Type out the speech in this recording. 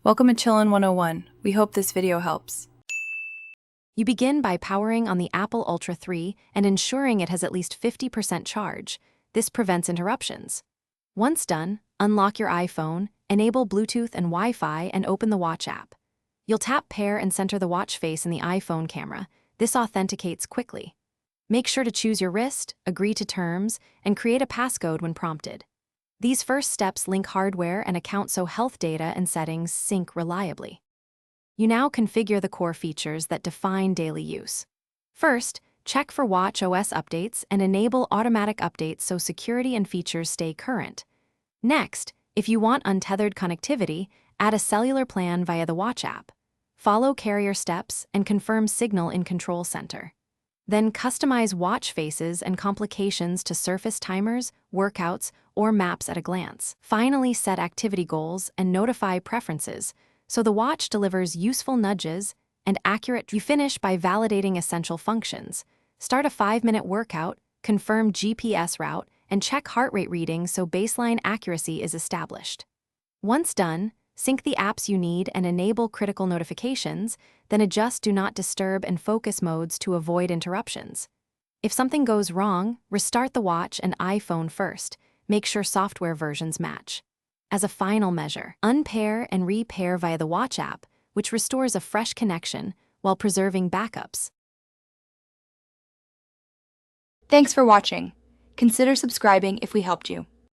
Welcome to Chillin' 101. We hope this video helps. You begin by powering on the Apple Ultra 3 and ensuring it has at least 50% charge. This prevents interruptions. Once done, unlock your iPhone, enable Bluetooth and Wi-Fi, and open the Watch app. You'll tap Pair and center the watch face in the iPhone camera. This authenticates quickly. Make sure to choose your wrist, agree to terms, and create a passcode when prompted. These first steps link hardware and account so health data and settings sync reliably. You now configure the core features that define daily use. First, check for watchOS updates and enable automatic updates so security and features stay current. Next, if you want untethered connectivity, add a cellular plan via the Watch app. Follow carrier steps and confirm signal in Control Center. Then customize watch faces and complications to surface timers, workouts, or maps at a glance. Finally, set activity goals and notify preferences so the watch delivers useful nudges and accurate. You finish by validating essential functions. Start a 5-minute workout, confirm GPS route, and check heart rate readings so baseline accuracy is established. Once done, sync the apps you need and enable critical notifications, then adjust Do Not Disturb and focus modes to avoid interruptions. If something goes wrong, restart the watch and iPhone first. Make sure software versions match. As a final measure, unpair and repair via the Watch app, which restores a fresh connection while preserving backups. Thanks for watching. Consider subscribing if we helped you.